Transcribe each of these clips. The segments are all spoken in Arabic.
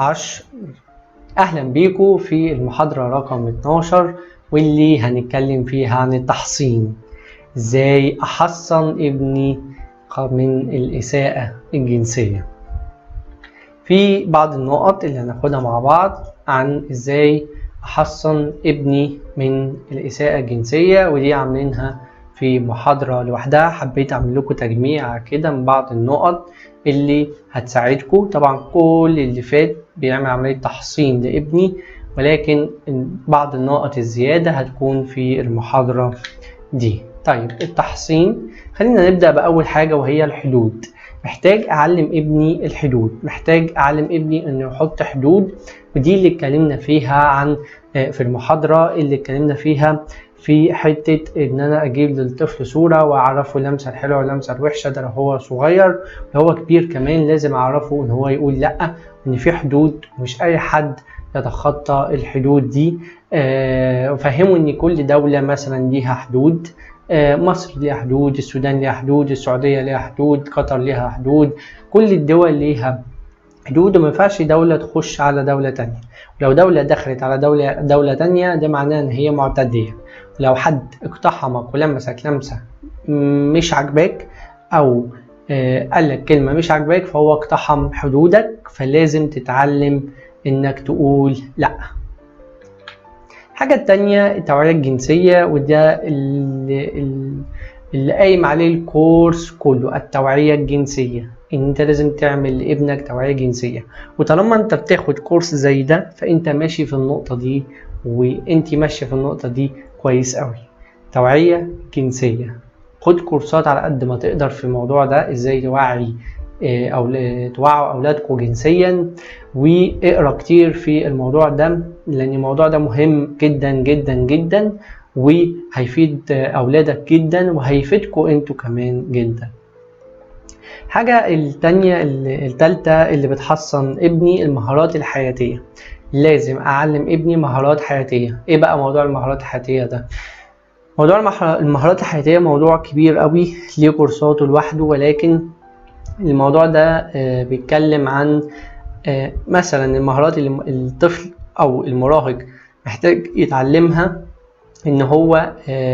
10. أهلا بيكم في المحاضرة رقم 12 واللي هنتكلم فيها عن التحصين. ازاي أحصن ابني من الإساءة الجنسية. في بعض النقط اللي هناخدها مع بعض عن ازاي أحصن ابني من الإساءة الجنسية، ودي عاملينها في محاضرة لوحدها. حبيت أعمل لكم تجميع كده من بعض النقط اللي هتساعدكم. طبعا كل اللي فات بيعمل عملية تحصين لابني، ولكن بعض النقط الزيادة هتكون في المحاضرة دي. طيب التحصين، خلينا نبدأ بأول حاجة وهي الحدود. محتاج أعلم ابني الحدود، محتاج أعلم ابني إنه يحط حدود، ودي اللي اتكلمنا فيها عن في المحاضرة اللي اتكلمنا فيها في حتة إن أنا أجيب للطفل صورة وأعرفه اللمسة الحلوة واللمسة الوحشة. ده لو هو صغير، لو هو كبير كمان لازم أعرفه إن هو يقول لأ، وإن في حدود مش أي حد يتخطى الحدود دي. وفهموا إن كل دولة مثلا ليها حدود. مصر ليها حدود، السودان ليها حدود، السعودية ليها حدود، قطر ليها حدود، كل الدول ليها حدود، وما ينفعش دولة تخش على دولة تانية. ولو دولة دخلت على دولة تانية ده معناه ان هي معتدية. ولو حد اقتحمك ولمسك لمسة مش عاجباك او قالك كلمة مش عاجباك، فهو اقتحم حدودك، فلازم تتعلم انك تقول لا. الحاجة التانية التوعية الجنسية، وده اللي قايم عليه الكورس كله، التوعية الجنسية. ان انت لازم تعمل لابنك توعية جنسية، وطالما انت بتاخد كورس زي ده فانت ماشي في النقطة دي، وانت ماشية في النقطة دي كويس قوي. توعية جنسية، خد كورسات على قد ما تقدر في الموضوع ده، ازاي توعي أو توعوا أولادكم جنسيا، واقرأ كتير في الموضوع ده، لأن الموضوع ده مهم جدا جدا جدا، وهيفيد أولادك جدا وهيفيدكم انتوا كمان جدا. حاجة التانية التالتة اللي بتحصن ابني، المهارات الحياتية. لازم أعلم ابني مهارات حياتية. ايه بقى موضوع المهارات الحياتية ده؟ موضوع المهارات الحياتية موضوع كبير قوي، ليه كورساته لوحده، ولكن الموضوع ده بيتكلم عن مثلا المهارات اللي الطفل او المراهق محتاج يتعلمها، ان هو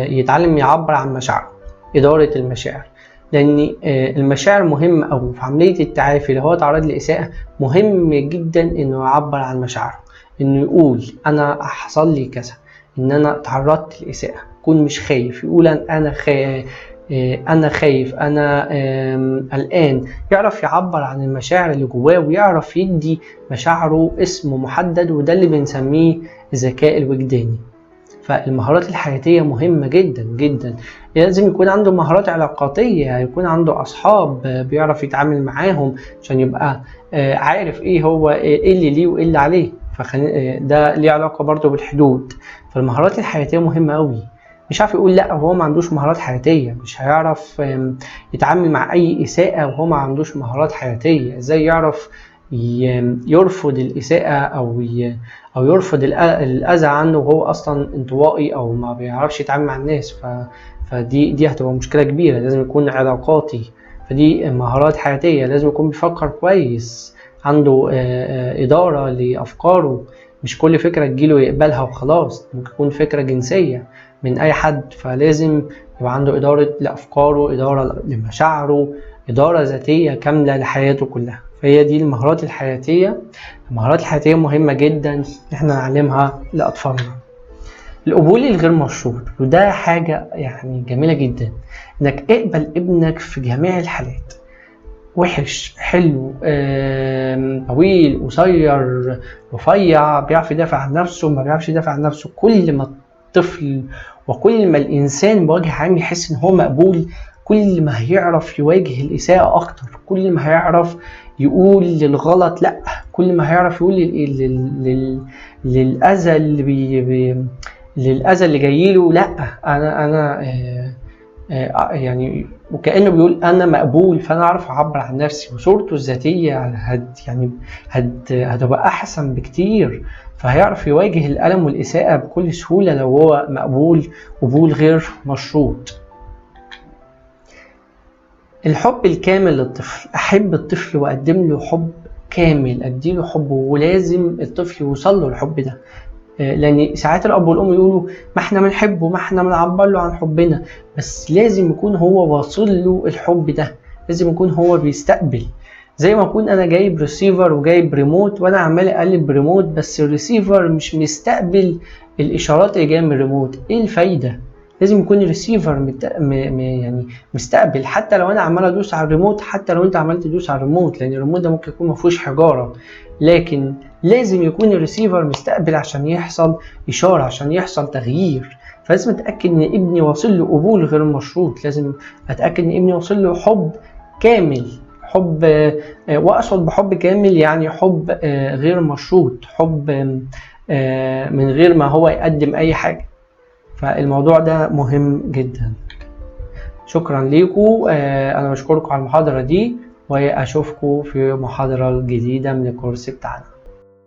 يتعلم يعبر عن مشاعره، ادارة المشاعر. لان المشاعر مهم، او في عملية التعافي اللي هو تعرض لإساءة مهم جدا انه يعبر عن مشاعره، انه يقول انا حصل لي كذا، ان انا تعرضت لإساءة، يكون مش خايف، يقول انا خايف، انا قلقان، يعرف يعبر عن المشاعر اللي جواه ويعرف يدي مشاعره اسم محدد، وده اللي بنسميه الذكاء الوجداني. فالمهارات الحياتية مهمة جدا جدا. لازم يكون عنده مهارات علاقاتية، يكون عنده أصحاب بيعرف يتعامل معاهم عشان يبقى عارف ايه هو ايه اللي ليه وايه اللي عليه. ده ليه علاقة برضو بالحدود. فالمهارات الحياتية مهمة قوي. مش عارف يقول لا وهو ما عندوش مهارات حياتية، مش هيعرف يتعامل مع أي إساءة وهو ما عندوش مهارات حياتية. ازاي يعرف يرفض الإساءة أو يرفض الأذى عنه وهو أصلا انطوائي أو ما بيعرفش يتعامل مع الناس؟ فدي هتبقى مشكلة كبيرة. لازم يكون علاقاتي، فدي مهارات حياتية. لازم يكون بيفكر كويس، عنده إدارة لأفكاره، مش كل فكرة تجيله يقبلها وخلاص، ممكن تكون فكرة جنسية من أي حد، فلازم يبقى عنده إدارة لأفكاره، إدارة لمشاعره، إدارة ذاتية كاملة لحياته كلها. فهي دي المهارات الحياتية. المهارات الحياتية مهمة جدا احنا نعلمها لأطفالنا. القبول الغير مشروط، وده حاجة يعني جميلة جدا، انك اقبل ابنك في جميع الحالات، وحش، حلو، طويل، قصير، رفيع، بيعرف يدافع عن نفسه، ما بيعرفش يدافع عن نفسه. كل ما الطفل وكل ما الإنسان بوجه عام يحس إن هو مقبول، كل ما هيعرف يواجه الإساءة أكتر، كل ما هيعرف يقول للغلط لأ، كل ما هيعرف يقول للأذى للأذى اللي جايله لأ. أنا يعني وكأنه بيقول أنا مقبول، فأنا أعرف أعبر عن نفسي، وصورته الذاتية هتبقى أحسن بكتير، فهيعرف يواجه الألم والإساءة بكل سهولة لو هو مقبول قبول غير مشروط. الحب الكامل للطفل، أحب الطفل وأقدم له حب كامل، اديله حب، ولازم الطفل يوصل له الحب ده. لان ساعات الاب والام يقولوا ما احنا بنحبه، ما احنا بنعبر له عن حبنا، بس لازم يكون هو واصل له الحب ده، لازم يكون هو بيستقبل. زي ما اكون انا جايب ريسيفر وجايب ريموت وانا عمال اقلب ريموت، بس الريسيفر مش مستقبل الاشارات اللي جايه من الريموت، ايه الفايده؟ لازم يكون الريسيفر يعني مستقبل، حتى لو انا عمال ادوس على الريموت، حتى لو انت عمال تدوس على الريموت، لان الريموت ده ممكن يكون ما فيهوش حجاره، لكن لازم يكون الريسيفر مستقبل عشان يحصل اشاره، عشان يحصل تغيير. فلازم اتاكد ان ابني واصل له قبول غير مشروط، لازم اتاكد ان ابني واصل له حب كامل، حب واقصد بحب كامل يعني حب غير مشروط، حب من غير ما هو يقدم اي حاجه. فالموضوع ده مهم جدا. شكرا ليكم، انا بشكركم على المحاضره دي، واشوفكم في محاضره جديده من الكورس بتاعنا.